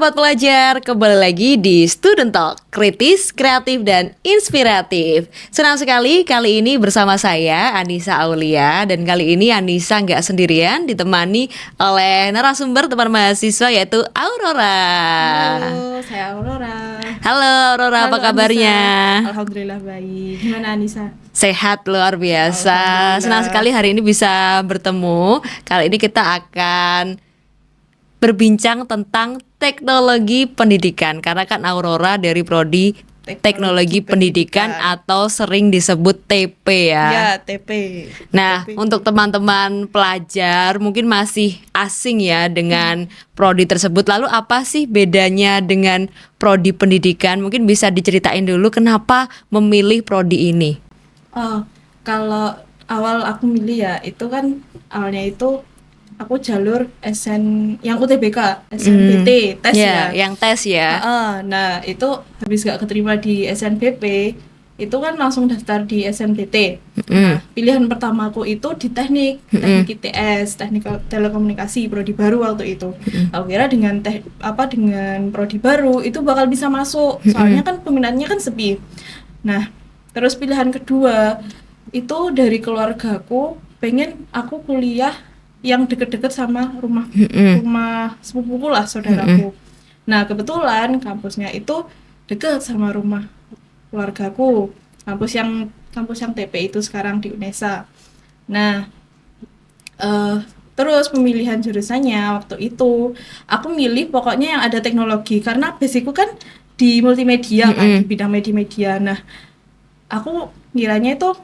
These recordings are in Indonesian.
Sobat Pelajar, kembali lagi di Student Talk, kritis, kreatif, dan inspiratif. Senang sekali kali ini bersama saya, Anissa Aulia. Dan kali ini Anissa nggak sendirian, ditemani oleh narasumber teman mahasiswa yaitu Aurora. Halo, saya Aurora. Halo Aurora, Halo, apa kabarnya? Anissa. Alhamdulillah baik. Gimana Anissa? Sehat luar biasa. Alhamdulillah. Senang sekali hari ini bisa bertemu. Kali ini kita akan berbincang tentang teknologi pendidikan, karena kan Aurora dari prodi teknologi pendidikan atau sering disebut TP ya. Ya, TP. Nah, TP. untuk teman-teman pelajar mungkin masih asing ya dengan prodi tersebut. Lalu apa sih bedanya dengan prodi pendidikan? Mungkin bisa diceritain dulu kenapa memilih prodi ini. Kalau awal aku milih ya, itu kan awalnya itu aku jalur SN yang UTBK, SNBT, tes ya. Yang tes ya. Nah, itu habis gak keterima di SNBP, itu kan langsung daftar di SNBT. Nah, pilihan pertamaku itu di teknik ITS, teknik telekomunikasi, prodi baru waktu itu. Aku kira dengan dengan prodi baru itu bakal bisa masuk, soalnya kan peminatnya kan sepi. Nah, terus pilihan kedua itu dari keluargaku, pengen aku kuliah yang deket-deket sama rumah sepupuku lah, saudaraku. Nah, kebetulan kampusnya itu deket sama rumah keluargaku, kampus yang TP itu sekarang di UNESA. Nah, terus pemilihan jurusannya waktu itu aku milih pokoknya yang ada teknologi, karena basicku kan di multimedia kan, di bidang media. Nah, aku ngiranya itu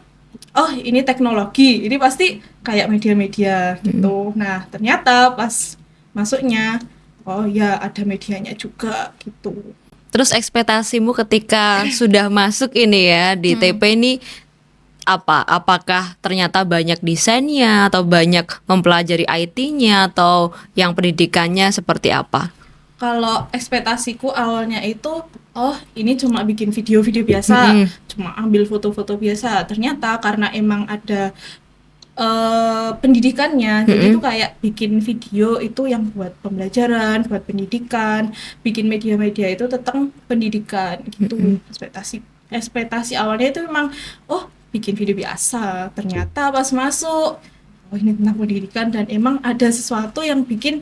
ini teknologi, ini pasti kayak media-media gitu. Nah, ternyata pas masuknya, ya ada medianya juga gitu. Terus ekspektasimu ketika sudah masuk ini ya di TP ini apa? Apakah ternyata banyak desainnya atau banyak mempelajari IT-nya atau yang pendidikannya seperti apa? Kalau ekspektasiku awalnya itu, ini cuma bikin video-video biasa, cuma ambil foto-foto biasa. Ternyata karena emang ada pendidikannya, jadi itu kayak bikin video itu yang buat pembelajaran, buat pendidikan, bikin media-media itu tentang pendidikan gitu. Ekspektasi awalnya itu memang, bikin video biasa. Ternyata pas masuk, ini tentang pendidikan dan emang ada sesuatu yang bikin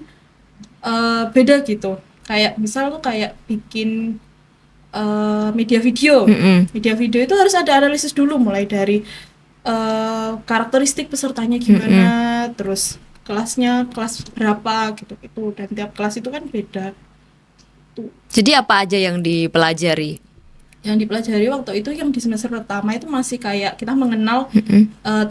beda gitu. Kayak misal tuh kayak bikin media video. Media video itu harus ada analisis dulu, mulai dari karakteristik pesertanya gimana, terus kelas berapa gitu, dan tiap kelas itu kan beda. Jadi apa aja yang dipelajari? Yang dipelajari waktu itu yang di semester pertama itu masih kayak kita mengenal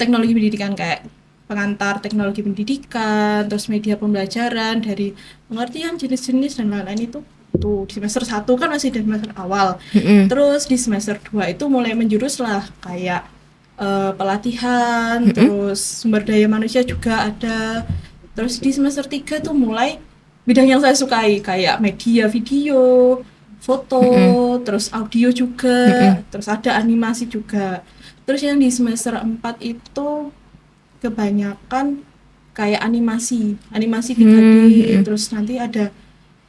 teknologi pendidikan, kayak pengantar teknologi pendidikan, terus media pembelajaran, dari pengertian jenis-jenis dan lain-lain itu tuh di semester 1 kan masih di semester awal. Terus di semester 2 itu mulai menjurus lah, kayak pelatihan, terus sumber daya manusia juga ada. Terus di semester 3 tuh mulai bidang yang saya sukai, kayak media video, foto, terus audio juga, terus ada animasi juga. Terus yang di semester 4 itu kebanyakan kayak animasi 3D, terus nanti ada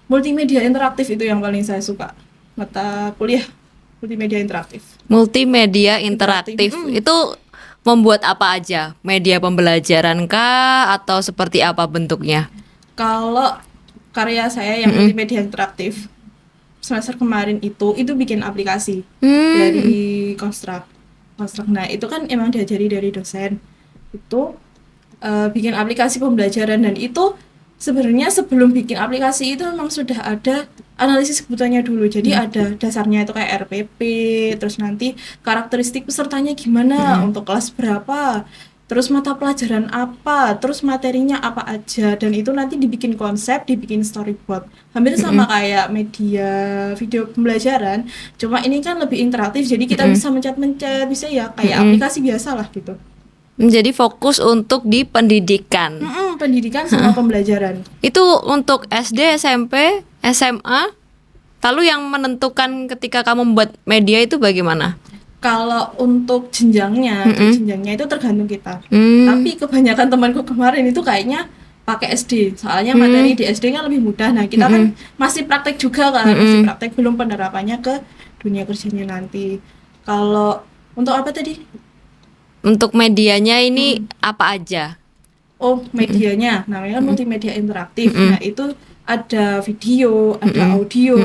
multimedia interaktif, itu yang paling saya suka, mata kuliah multimedia interaktif. Multimedia interaktif itu membuat apa aja? Media pembelajaran kah atau seperti apa bentuknya? Kalau karya saya yang multimedia interaktif semester kemarin itu bikin aplikasi dari Construct. Nah, itu kan emang diajari dari dosen. Itu bikin aplikasi pembelajaran, dan itu sebenarnya sebelum bikin aplikasi itu memang sudah ada analisis kebutuhannya dulu. Jadi ada dasarnya itu kayak RPP, terus nanti karakteristik pesertanya gimana, untuk kelas berapa, terus mata pelajaran apa, terus materinya apa aja, dan itu nanti dibikin konsep, dibikin storyboard. Hampir sama kayak media video pembelajaran, cuma ini kan lebih interaktif, jadi kita bisa mencet-mencet, bisa ya kayak aplikasi biasa lah gitu. Jadi fokus untuk di pendidikan. Pendidikan sama pembelajaran. Itu untuk SD, SMP, SMA. Lalu yang menentukan ketika kamu membuat media itu bagaimana? Kalau untuk jenjangnya itu tergantung kita. Tapi kebanyakan temanku kemarin itu kayaknya pakai SD, soalnya materi di SD kan lebih mudah. Nah, kita kan masih praktek juga kan, masih praktek, belum penerapannya ke dunia kerjanya nanti. Kalau untuk apa tadi? Untuk medianya ini apa aja? Oh, medianya, namanya kan multimedia interaktif. Nah, itu ada video, ada audio,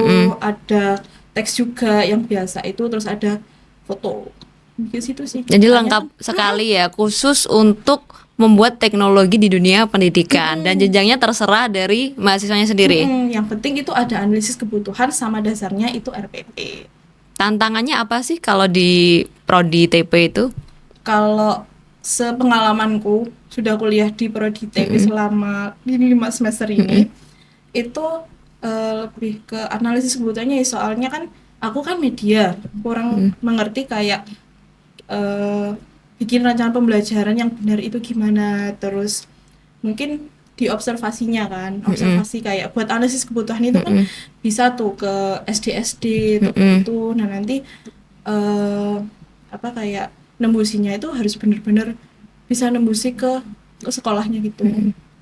ada teks juga yang biasa itu, terus ada foto. Di situ sih. Jadi Makanya lengkap kan, sekali ya, khusus untuk membuat teknologi di dunia pendidikan dan jenjangnya terserah dari mahasiswanya sendiri. yang penting itu ada analisis kebutuhan sama dasarnya itu RPP. Tantangannya apa sih kalau di prodi TP itu? Kalau sepengalamanku sudah kuliah di prodi TP selama 5 semester ini, itu lebih ke analisis kebutuhannya ya, soalnya kan aku kan media, kurang mengerti kayak bikin rancangan pembelajaran yang benar itu gimana, terus mungkin di observasinya kan, observasi kayak buat analisis kebutuhan itu kan bisa tuh ke SD itu, nah nanti apa kayak nembusinya itu harus benar-benar bisa nembusi ke sekolahnya gitu,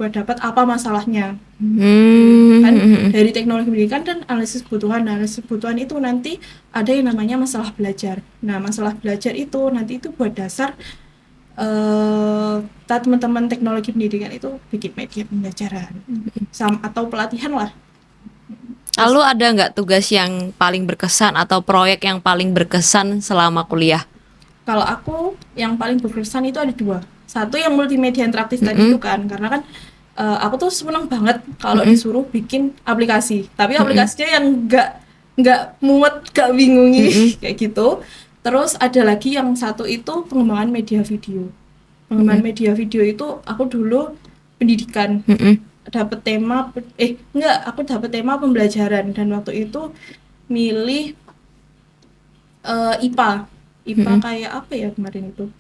buat dapat apa masalahnya. Kan dari teknologi pendidikan dan analisis kebutuhan. Nah, analisis kebutuhan itu nanti ada yang namanya masalah belajar. Nah, masalah belajar itu nanti itu buat dasar teman-teman teknologi pendidikan itu bikin media pembelajaran atau pelatihan lah. Lalu ada nggak tugas yang paling berkesan atau proyek yang paling berkesan selama kuliah? Kalau aku yang paling berkesan itu ada 2. Satu yang multimedia interaktif tadi itu kan, karena kan aku tuh seneng banget kalau disuruh bikin aplikasi, tapi aplikasinya yang nggak muat, nggak bingungi kayak gitu. Terus ada lagi yang satu itu pengembangan media video. Pengembangan media video itu aku dulu pendidikan, dapat tema aku dapat tema pembelajaran, dan waktu itu milih IPA kayak apa ya kemarin itu.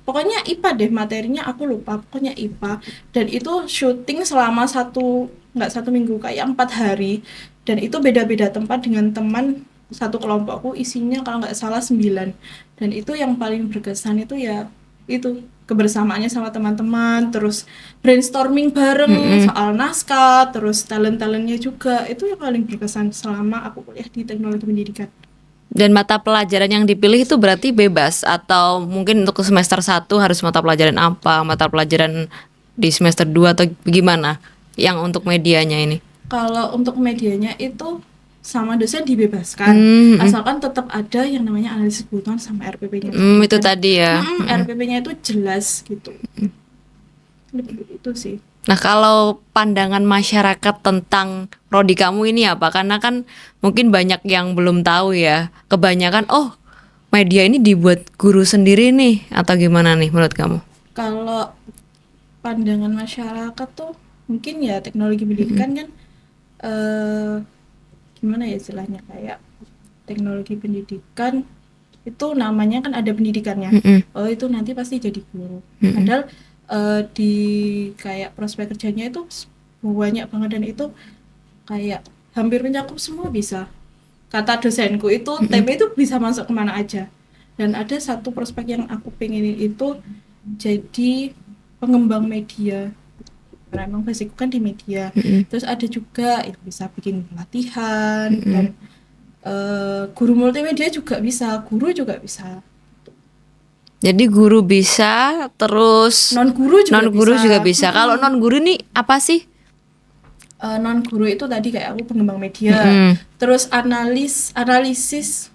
Pokoknya IPA deh materinya, aku lupa, pokoknya IPA, dan itu syuting selama nggak 1 minggu, kayak 4 hari, dan itu beda-beda tempat dengan teman satu kelompokku, isinya kalau nggak salah 9. Dan itu yang paling berkesan itu ya itu kebersamaannya sama teman-teman, terus brainstorming bareng soal naskah, terus talent-talentnya juga, itu yang paling berkesan selama aku kuliah di teknologi pendidikan. Dan mata pelajaran yang dipilih itu berarti bebas atau mungkin untuk semester 1 harus mata pelajaran apa, mata pelajaran di semester 2 atau gimana yang untuk medianya ini? Kalau untuk medianya itu sama dosen dibebaskan, asalkan tetap ada yang namanya analisis kebutuhan sama RPP-nya. Itu tadi ya. RPP-nya itu jelas gitu. Lebih itu sih. Nah, kalau pandangan masyarakat tentang prodi kamu ini apa? Karena kan mungkin banyak yang belum tahu ya. Kebanyakan, oh media ini dibuat guru sendiri nih, atau gimana nih menurut kamu? Kalau pandangan masyarakat tuh mungkin ya teknologi pendidikan kan gimana ya istilahnya, kayak teknologi pendidikan itu namanya kan ada pendidikannya. Oh itu nanti pasti jadi guru. Padahal di kayak prospek kerjanya itu banyak banget, dan itu kayak hampir mencakup semua bisa. Kata dosenku itu TP itu bisa masuk kemana aja. Dan ada satu prospek yang aku pengenin itu jadi pengembang media, karena emang basicku kan di media. Terus ada juga yang bisa bikin pelatihan, dan guru multimedia juga bisa, guru juga bisa. Jadi guru bisa, terus non guru juga bisa. Kalau non guru nih apa sih? Non guru itu tadi kayak aku pengembang media, terus analisis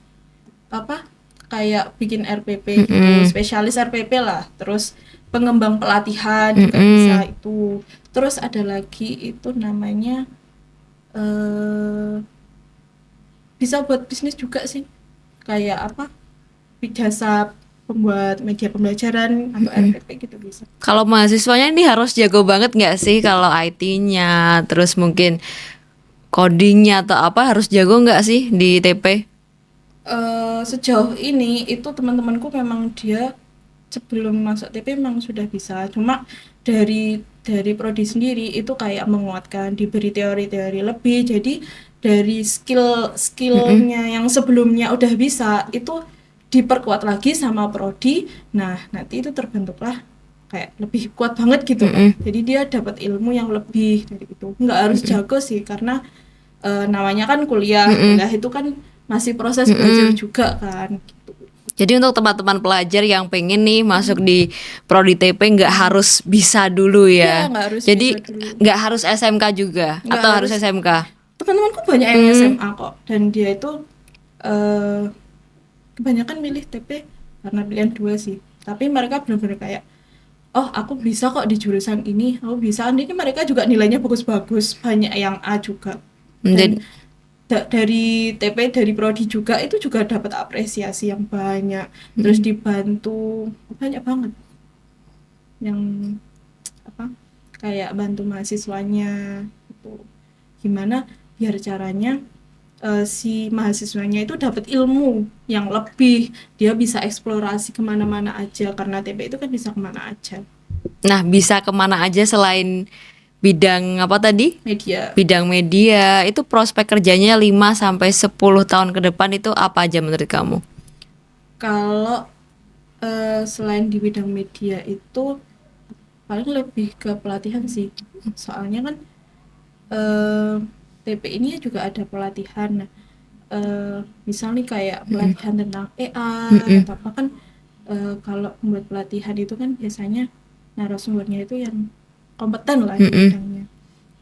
apa kayak bikin RPP gitu, spesialis RPP lah. Terus pengembang pelatihan juga bisa itu. Terus ada lagi itu namanya bisa buat bisnis juga sih, kayak apa, jasa pembuat media pembelajaran atau RPP gitu bisa. Kalau mahasiswanya ini harus jago banget nggak sih kalau IT-nya, terus mungkin codingnya atau apa, harus jago nggak sih di TP? Sejauh ini itu teman-temanku memang dia sebelum masuk TP memang sudah bisa, cuma dari prodi sendiri itu kayak menguatkan, diberi teori-teori lebih, jadi dari skillnya yang sebelumnya udah bisa itu diperkuat lagi sama prodi. Nah nanti itu terbentuklah kayak lebih kuat banget gitu kan. Jadi dia dapat ilmu yang lebih dari itu. Nggak harus jago sih, karena namanya kan kuliah. Kuliah itu kan masih proses belajar juga kan gitu. Jadi untuk teman-teman pelajar yang pengen nih masuk di Prodi TP nggak harus bisa dulu Iya, ya. nggak harus Jadi bisa dulu. nggak harus SMK juga Nggak atau harus. harus SMK? Teman-temanku banyak yang SMA kok, dan dia itu kebanyakan milih TP karena pilihan dua sih. Tapi mereka benar-benar kayak, oh aku bisa kok di jurusan ini, aku bisa. Ini mereka juga nilainya bagus-bagus, banyak yang A juga. Dan dari TP, dari prodi juga itu juga dapat apresiasi yang banyak. Terus dibantu banyak banget yang apa, kayak bantu mahasiswanya gitu. Gimana biar caranya si mahasiswanya itu dapat ilmu yang lebih, dia bisa eksplorasi kemana-mana aja, karena TP itu kan bisa kemana aja. Nah, bisa kemana aja selain bidang apa tadi? Media. Bidang media, itu prospek kerjanya 5-10 tahun ke depan itu apa aja menurut kamu? Kalau selain di bidang media itu paling lebih ke pelatihan sih. Soalnya kan TP ini juga ada pelatihan. Nah, misal nih kayak pelatihan tentang AI atau apa kan, kalau membuat pelatihan itu kan biasanya narasumbernya itu yang kompeten lah di bidangnya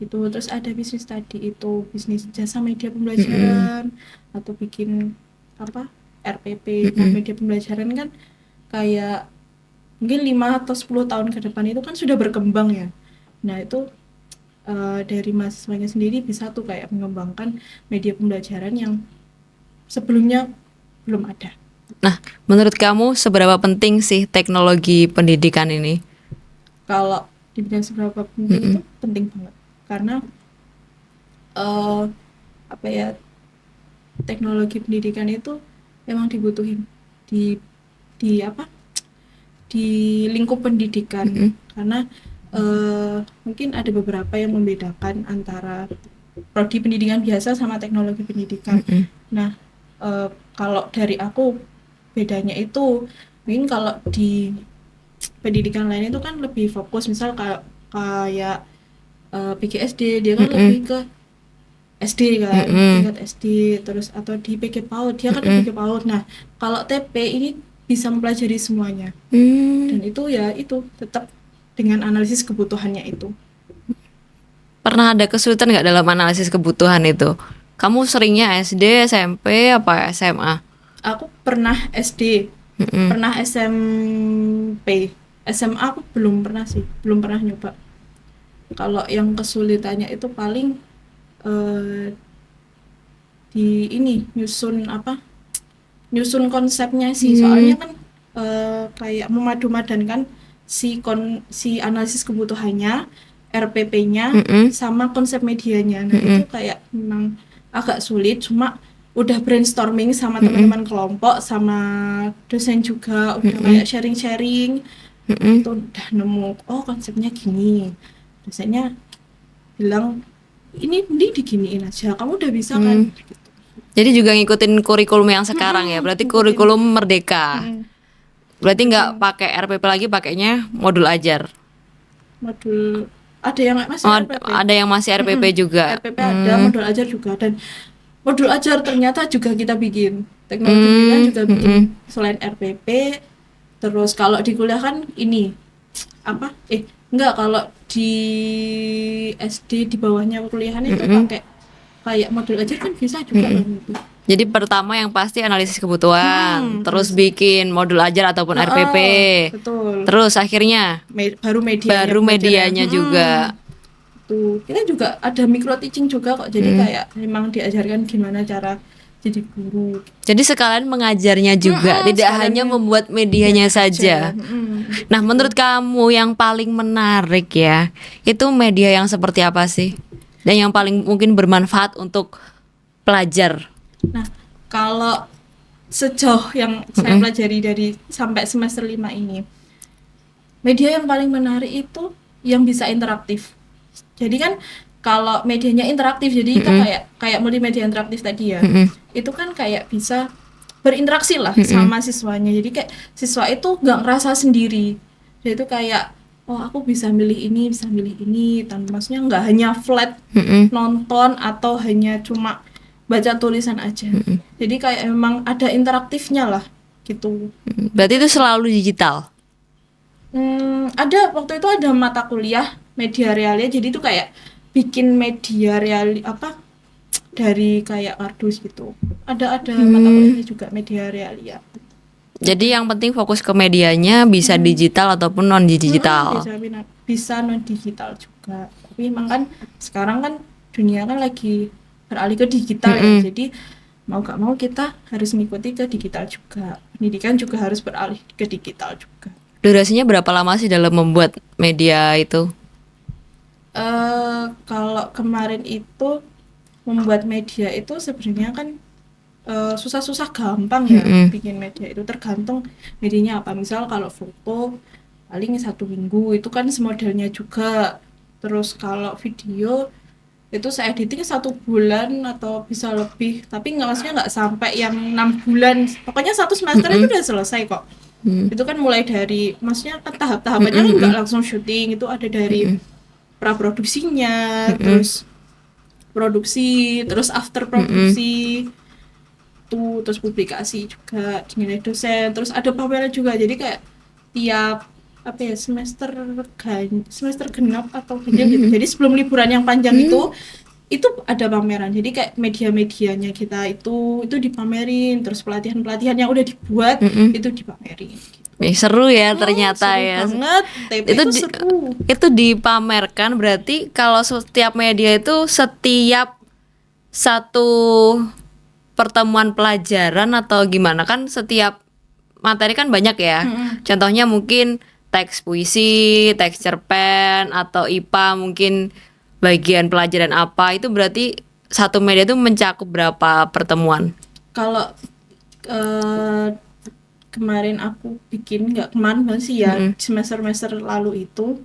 itu. Terus ada bisnis tadi itu bisnis jasa media pembelajaran atau bikin apa RPP. Nah, media pembelajaran kan kayak mungkin 5 atau 10 tahun ke depan itu kan sudah berkembang ya. Nah itu dari mahasiswanya sendiri bisa tuh kayak mengembangkan media pembelajaran yang sebelumnya belum ada. Nah, menurut kamu seberapa penting sih teknologi pendidikan ini? Kalau dibilang seberapa penting, itu penting banget, karena apa ya, teknologi pendidikan itu memang dibutuhin di apa, di lingkup pendidikan. Karena mungkin ada beberapa yang membedakan antara prodi pendidikan biasa sama teknologi pendidikan. Nah, kalau dari aku bedanya itu mungkin kalau di pendidikan lain itu kan lebih fokus, misal kayak PGSD dia kan lebih ke SD kan, tingkat SD, terus atau di PG PAUD dia kan PG PAUD. Nah, kalau TP ini bisa mempelajari semuanya. Dan itu ya itu tetap dengan analisis kebutuhannya itu. Pernah ada kesulitan nggak dalam analisis kebutuhan itu? Kamu seringnya SD, SMP, apa SMA? Aku pernah SD, pernah SMP, SMA aku belum pernah sih, belum pernah nyoba. Kalau yang kesulitannya itu paling di ini nyusun konsepnya sih. Soalnya kan kayak memadu-madankan si analisis kebutuhannya, RPP-nya sama konsep medianya. Nah itu kayak memang agak sulit, cuma udah brainstorming sama teman-teman kelompok, sama dosen juga, udah kayak sharing-sharing, itu udah nemu, oh konsepnya gini. Dosennya bilang, ini mending diginiin aja, kamu udah bisa kan. Jadi juga ngikutin kurikulum yang sekarang ya, berarti kurikulum merdeka. Berarti nggak pakai RPP lagi, pakainya modul ajar. Modul ada yang masih RPP. Ada yang masih RPP juga. RPP ada, modul ajar juga, dan modul ajar ternyata juga kita bikin. Teknologi pendidikan juga bikin selain RPP. Terus kalau di kuliah kan ini apa? Enggak, kalau di SD di bawahnya kuliahan itu pakai kayak modul ajar kan bisa juga kan itu. Jadi pertama yang pasti analisis kebutuhan, terus bikin modul ajar ataupun RPP. Betul. Terus akhirnya baru medianya juga. Tuh, kita juga ada micro teaching juga kok. Jadi kayak memang diajarkan gimana cara jadi guru. Jadi sekalian mengajarnya juga, tidak hanya membuat medianya saja. Nah, menurut kamu yang paling menarik ya, itu media yang seperti apa sih? Dan yang paling mungkin bermanfaat untuk pelajar? Nah, kalau sejauh yang saya pelajari dari sampai semester 5 ini, media yang paling menarik itu yang bisa interaktif. Jadi kan kalau medianya interaktif, jadi kita kayak multimedia interaktif tadi ya, itu kan kayak bisa berinteraksi lah sama siswanya. Jadi kayak siswa itu nggak ngerasa sendiri. Jadi itu kayak oh aku bisa milih ini, tanpa maksudnya nggak hanya flat Mm-mm. nonton atau hanya cuma baca tulisan aja. Jadi kayak emang ada interaktifnya lah gitu. Berarti itu selalu digital. Ada waktu itu ada mata kuliah media realia, jadi itu kayak bikin media real apa dari kayak kardus gitu. Ada mata kuliahnya juga media realia. Jadi yang penting fokus ke medianya bisa digital ataupun non digital. Bisa non digital juga. Tapi emang kan sekarang kan dunia kan lagi beralih ke digital ya. Jadi mau gak mau kita harus mengikuti ke digital juga. Pendidikan juga harus beralih ke digital juga. Durasinya berapa lama sih dalam membuat media itu? Kalau kemarin itu membuat media itu sebenarnya kan susah-susah gampang ya. Bikin media itu tergantung medianya apa. Misal kalau foto paling 1 minggu itu kan semodelnya juga. Terus kalau video itu saya editing 1 bulan atau bisa lebih, tapi nggak, maksudnya nggak sampai yang 6 bulan, pokoknya 1 semester itu udah selesai kok. Itu kan mulai dari, maksudnya kan tahap-tahapannya kan nggak langsung syuting, itu ada dari praproduksinya, terus produksi, terus after produksi tuh, terus publikasi juga, dinilai dosen, terus ada pameran juga. Jadi kayak tiap apa ya semester genap atau ganjil gitu. Jadi sebelum liburan yang panjang itu ada pameran. Jadi kayak media-medianya kita itu dipamerin, terus pelatihan-pelatihan yang udah dibuat itu dipamerin gitu. Seru ya ternyata Seru ya. banget. TP Itu itu seru. itu dipamerkan berarti kalau setiap media itu setiap satu pertemuan pelajaran atau gimana, kan setiap materi kan banyak ya. Contohnya mungkin teks puisi, teks cerpen, atau IPA mungkin bagian pelajaran apa, itu berarti satu media itu mencakup berapa pertemuan? Kalau kemarin aku bikin, nggak kemarin banget sih ya, semester lalu itu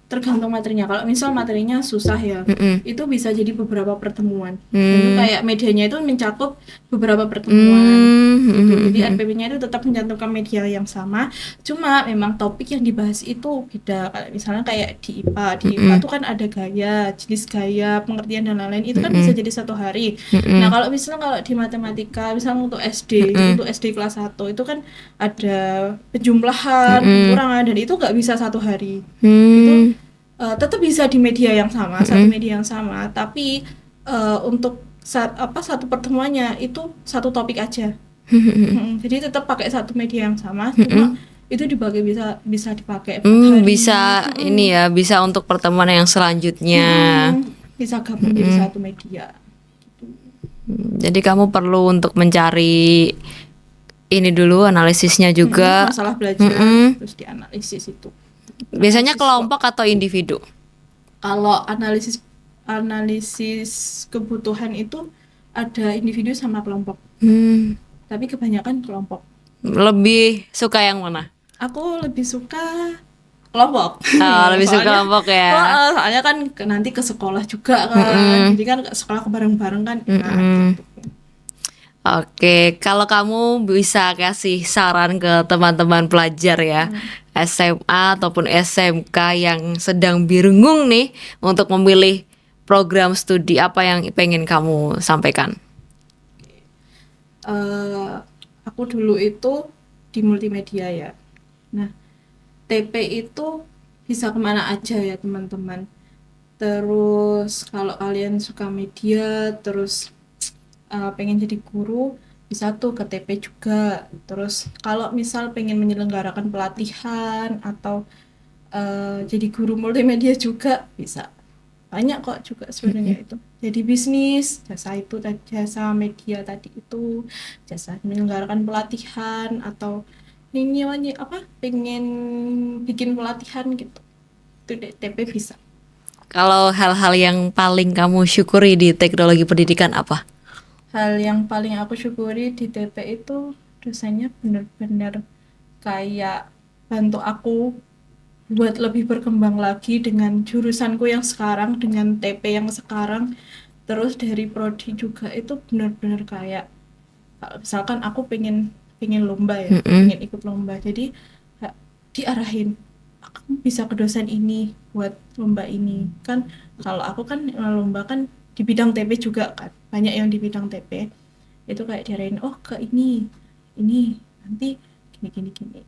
tergantung materinya. Kalau misal materinya susah ya, itu bisa jadi beberapa pertemuan. Itu kayak medianya itu mencakup beberapa pertemuan gitu. Jadi RPP-nya itu tetap mencantumkan media yang sama, cuma memang topik yang dibahas itu beda. Kayak misalnya kayak di IPA itu kan ada gaya, jenis gaya, pengertian dan lain-lain, itu kan bisa jadi 1 hari. Nah kalau misalnya kalau di matematika, misalnya untuk SD kelas 1 itu kan ada penjumlahan, pengurangan, dan itu nggak bisa 1 hari. Itu tetap bisa di media yang sama, satu media yang sama, tapi untuk satu pertemuannya itu satu topik aja. Jadi tetap pakai satu media yang sama, cuma itu dipakai bisa dipakai 4 hari. Bisa ini ya, bisa untuk pertemuan yang selanjutnya. Bisa gabung jadi satu media. Jadi kamu perlu untuk mencari ini dulu, analisisnya juga. Masalah belajar, terus dianalisis itu. Biasanya kelompok atau individu? Kalau analisis kebutuhan itu ada individu sama kelompok. Tapi kebanyakan kelompok. Lebih suka yang mana? Aku lebih suka kelompok. Lebih suka kelompok ya. Soalnya kan nanti ke sekolah juga kan. Jadi kan ke sekolah bareng-bareng kan enak gitu. Oke, kalau kamu bisa kasih saran ke teman-teman pelajar ya, SMA ataupun SMK yang sedang bingung nih untuk memilih program studi, apa yang pengen kamu sampaikan? Aku dulu itu di multimedia ya. Nah, TP itu bisa kemana aja ya teman-teman. Terus kalau kalian suka media, terus pengen jadi guru, bisa tuh ke TP juga. Terus kalau misal pengen menyelenggarakan pelatihan atau jadi guru multimedia juga bisa. Banyak kok juga sebenarnya itu. Jadi bisnis, jasa media tadi itu, jasa menyelenggarakan pelatihan, atau pengen bikin pelatihan gitu. Itu TP bisa. Kalau hal-hal yang paling kamu syukuri di teknologi pendidikan apa? Hal yang paling aku syukuri di TP itu dosennya benar-benar kayak bantu aku buat lebih berkembang lagi dengan jurusanku yang sekarang, dengan TP yang sekarang. Terus dari prodi juga itu benar-benar kayak, kalau misalkan aku pengen lomba ya, pengen ikut lomba, jadi diarahin kamu bisa ke dosen ini buat lomba ini kan. Kalau aku kan lomba kan di bidang TP juga kan, banyak yang di bidang TP itu kayak diarahin, oh ke ini nanti gini gini gini.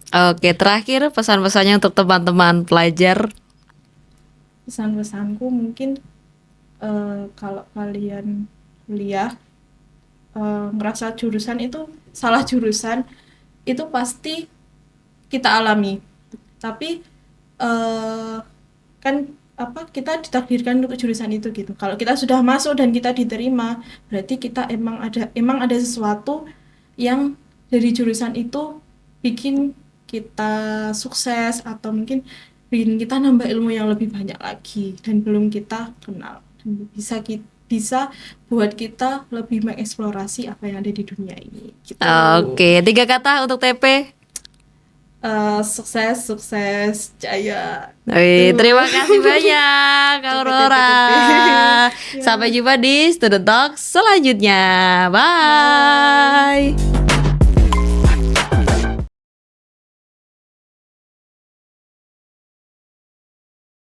Oke, terakhir pesan-pesannya untuk teman-teman pelajar. Pesan-pesanku mungkin kalau kalian kuliah ngerasa jurusan itu salah jurusan, itu pasti kita alami. Tapi kan apa, kita ditakdirkan untuk jurusan itu gitu. Kalau kita sudah masuk dan kita diterima, berarti kita emang ada sesuatu yang dari jurusan itu bikin kita sukses, atau mungkin bikin kita nambah ilmu yang lebih banyak lagi dan belum kita kenal, dan bisa buat kita lebih mengeksplorasi apa yang ada di dunia ini gitu. Oke, 3 kata untuk TP. Sukses, sukses, jaya. Wih, Tuh. terima kasih banyak Kak TP, Aurora. Ya. Sampai jumpa di Student Talk selanjutnya. Bye. Bye.